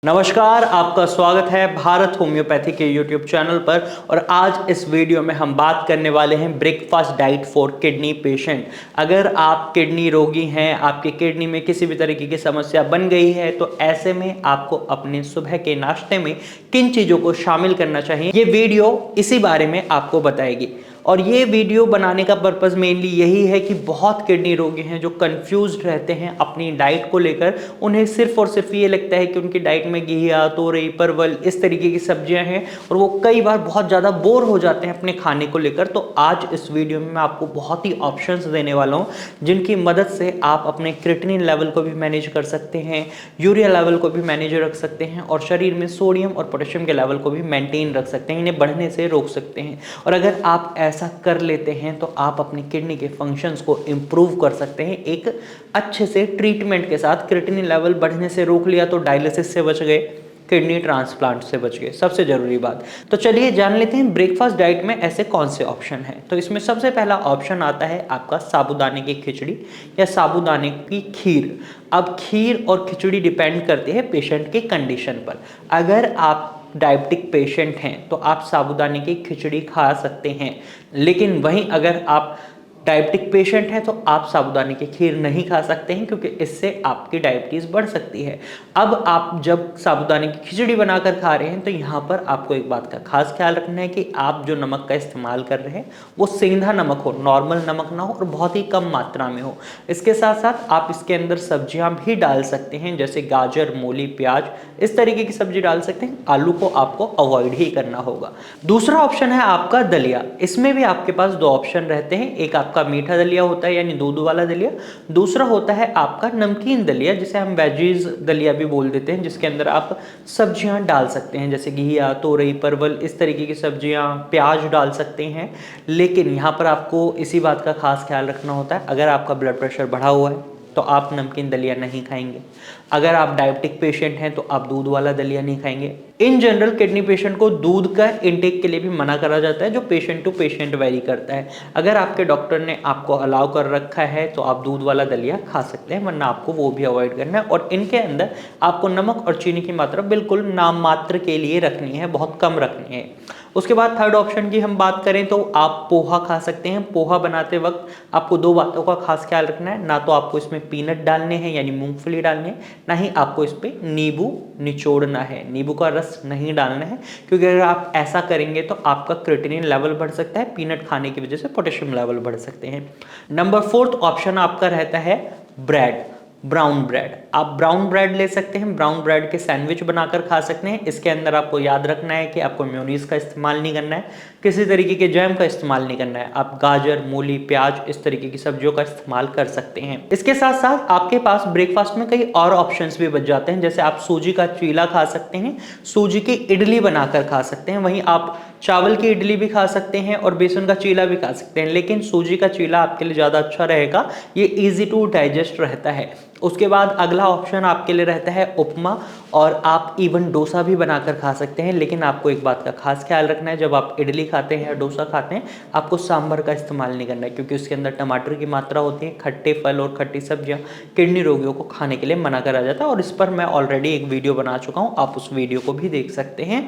नमस्कार, आपका स्वागत है भारत होम्योपैथी के YouTube चैनल पर। और आज इस वीडियो में हम बात करने वाले हैं breakfast diet for kidney patient. अगर आप किडनी रोगी हैं, आपके किडनी में किसी भी तरीके की समस्या बन गई है, तो ऐसे में आपको अपने सुबह के नाश्ते में किन चीज़ों को शामिल करना चाहिए, ये वीडियो इसी बारे में आपको बताएगी। और ये वीडियो बनाने का पर्पज़ मेनली यही है कि बहुत किडनी रोगी हैं जो कंफ्यूज्ड रहते हैं अपनी डाइट को लेकर। उन्हें सिर्फ और सिर्फ ये लगता है कि उनकी डाइट में घिया, तोरई, परवल इस तरीके की सब्जियां हैं और वो कई बार बहुत ज़्यादा बोर हो जाते हैं अपने खाने को लेकर। तो आज इस वीडियो में मैं आपको बहुत ही ऑप्शंस देने वाला हूँ जिनकी मदद से आप अपने क्रिएटिनिन लेवल को भी मैनेज कर सकते हैं, यूरिया लेवल को भी मैनेज रख सकते हैं और शरीर में सोडियम और पोटेशियम के लेवल को भी मेंटेन रख सकते हैं, इन्हें बढ़ने से रोक सकते हैं। और अगर आप ऐसा कर लेते हैं तो आप अपनी किडनी के फंक्शंस को इंप्रूव कर सकते हैं एक अच्छे से ट्रीटमेंट के साथ। क्रिएटिनिन लेवल बढ़ने से रोक लिया तो डायलिसिस से बच गए, किडनी ट्रांसप्लांट से बच गए, सबसे जरूरी बात। तो चलिए जान लेते हैं ब्रेकफास्ट डाइट में ऐसे कौन से ऑप्शन हैं। तो इसमें सबसे पहला ऑप्शन आता है आपका साबूदाने की खिचड़ी या साबूदाने की खीर। अब खीर और खिचड़ी डिपेंड करती है पेशेंट के कंडीशन पर। अगर आप डायबिटिक पेशेंट हैं तो आप साबूदाने की खिचड़ी खा सकते हैं, लेकिन वहीं अगर आप डायबिटिक पेशेंट हैं तो आप साबूदाने की खीर नहीं खा सकते हैं, क्योंकि इससे आपकी डायबिटीज़ बढ़ सकती है। अब आप जब साबूदाने की खिचड़ी बनाकर खा रहे हैं तो यहाँ पर आपको एक बात का खास ख्याल रखना है कि आप जो नमक का इस्तेमाल कर रहे हैं वो सेंधा नमक हो, नॉर्मल नमक ना हो और बहुत ही कम मात्रा में हो। इसके साथ साथ आप इसके अंदर सब्जियां भी डाल सकते हैं, जैसे गाजर, मूली, प्याज, इस तरीके की सब्जी डाल सकते हैं। आलू को आपको अवॉइड ही करना होगा। दूसरा ऑप्शन है आपका दलिया। इसमें भी आपके पास दो ऑप्शन रहते हैं, एक आपका मीठा दलिया होता है यानी दूध वाला दलिया, दूसरा होता है आपका नमकीन दलिया जिसे हम वेजीज दलिया भी बोल देते हैं, जिसके अंदर आप सब्जियां डाल सकते हैं जैसे घिया, तोरई, परवल, इस तरीके की सब्जियां, प्याज डाल सकते हैं। लेकिन यहाँ पर आपको इसी बात का खास ख्याल रखना होता है, अगर आपका ब्लड प्रेशर बढ़ा हुआ है तो आप नमकीन दलिया नहीं खाएंगे। अगर आप डायबिटिक पेशेंट हैं तो आप दूध वाला दलिया नहीं खाएंगे। इन जनरल किडनी पेशेंट को दूध का इंटेक के लिए भी मना करा जाता है, जो पेशेंट टू पेशेंट वेरी करता है। अगर आपके डॉक्टर ने आपको अलाउ कर रखा है तो आप दूध वाला दलिया खा सकते हैं, वरना आपको वो भी अवॉइड करना है। और इनके अंदर आपको नमक और चीनी की मात्रा बिल्कुल नाम मात्र के लिए रखनी है, बहुत कम रखनी है। उसके बाद थर्ड ऑप्शन की हम बात करें तो आप पोहा खा सकते हैं। पोहा बनाते वक्त आपको दो बातों का खास ख्याल रखना है, ना तो आपको इसमें पीनट डालने हैं यानी मूंगफली डालने हैं, ना ही आपको इस पर नींबू निचोड़ना है, नींबू का रस नहीं डालना है, क्योंकि अगर आप ऐसा करेंगे तो आपका क्रिएटिनिन लेवल बढ़ सकता है, पीनट खाने की वजह से पोटेशियम लेवल बढ़ सकते हैं। नंबर फोर्थ ऑप्शन आपका रहता है ब्रेड, ब्राउन ब्रेड। आप ब्राउन ब्रेड ले सकते हैं, ब्राउन ब्रेड के सैंडविच बनाकर खा सकते हैं। इसके अंदर आपको याद रखना है कि आपको मेयोनीज का इस्तेमाल नहीं करना है, किसी तरीके के जैम का इस्तेमाल नहीं करना है। आप गाजर, मूली, प्याज इस तरीके की सब्जियों का इस्तेमाल कर सकते हैं। इसके साथ साथ आपके पास ब्रेकफास्ट में कई और ऑप्शंस भी बच जाते हैं, जैसे आप सूजी का चीला खा सकते हैं, सूजी की इडली बनाकर खा सकते हैं। वहीं आप चावल की इडली भी खा सकते हैं और बेसन का चीला भी खा सकते हैं, लेकिन सूजी का चीला आपके लिए ज़्यादा अच्छा रहेगा, ये इजी टू डाइजेस्ट रहता है। उसके बाद अगला ऑप्शन आपके लिए रहता है उपमा, और आप इवन डोसा भी बनाकर खा सकते हैं। लेकिन आपको एक बात का खास ख्याल रखना है, जब आप इडली खाते हैं या डोसा खाते हैं आपको सांभर का इस्तेमाल नहीं करना है, क्योंकि उसके अंदर टमाटर की मात्रा होती है। खट्टे फल और खट्टी सब्जियां किडनी रोगियों को खाने के लिए मना करा जाता है, और इस पर मैं ऑलरेडी एक वीडियो बना चुका हूँ, आप उस वीडियो को भी देख सकते हैं।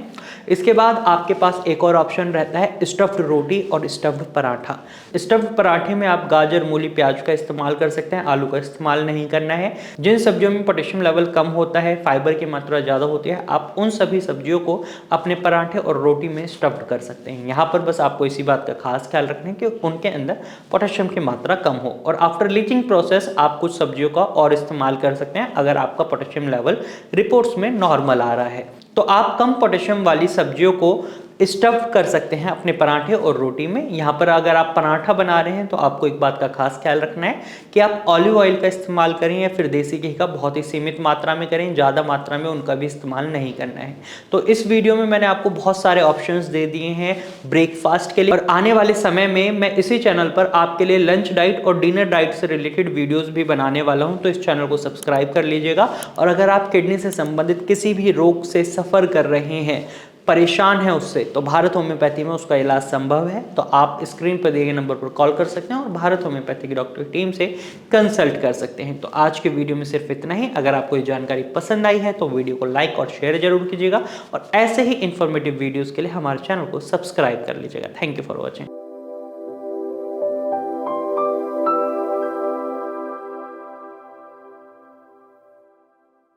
इसके बाद आपके पास एक और ऑप्शन रहता है स्टफ्ड रोटी और स्टफ्ड पराठा। स्टफ्ड पराठे में आप गाजर, मूली, प्याज का इस्तेमाल कर सकते हैं, आलू का इस्तेमाल नहीं करना है। जिन सब्जियों में पोटेशियम लेवल कम होता है, फाइबर की मात्रा ज़्यादा होती है, आप उन सभी सब्जियों को अपने पराठे और रोटी में स्टफ्ड कर सकते हैं। यहाँ पर बस आपको इसी बात का खास ख्याल रखना है कि उनके अंदर पोटेशियम की मात्रा कम हो। और आफ्टर लीचिंग प्रोसेस आप कुछ सब्जियों का और इस्तेमाल कर सकते हैं अगर आपका पोटेशियम लेवल रिपोर्ट्स में नॉर्मल आ रहा है। तो आप कम पोटेशियम वाली सब्जियों को स्टफ्ड कर सकते हैं अपने पराठे और रोटी में। यहाँ पर अगर आप पराठा बना रहे हैं तो आपको एक बात का खास ख्याल रखना है कि आप ऑलिव ऑयल का इस्तेमाल करें या फिर देसी घी का बहुत ही सीमित मात्रा में करें, ज़्यादा मात्रा में उनका भी इस्तेमाल नहीं करना है। तो इस वीडियो में मैंने आपको बहुत सारे ऑप्शंस दे दिए हैं ब्रेकफास्ट के लिए, और आने वाले समय में मैं इसी चैनल पर आपके लिए लंच डाइट और डिनर डाइट से रिलेटेड वीडियोज़ भी बनाने वाला हूँ, तो इस चैनल को सब्सक्राइब कर लीजिएगा। और अगर आप किडनी से संबंधित किसी भी रोग से सफ़र कर रहे हैं परेशान है उससे, तो भारत होम्योपैथी में उसका इलाज संभव है। तो आप स्क्रीन पर दिए गए नंबर पर कॉल कर सकते हैं और भारत होम्योपैथी की डॉक्टर टीम से कंसल्ट कर सकते हैं। तो आज के वीडियो में सिर्फ इतना ही। अगर आपको ये जानकारी पसंद आई है तो वीडियो को लाइक और शेयर जरूर कीजिएगा और ऐसे ही इंफॉर्मेटिव वीडियोस के लिए हमारे चैनल को सब्सक्राइब कर लीजिएगा। Thank you for watching.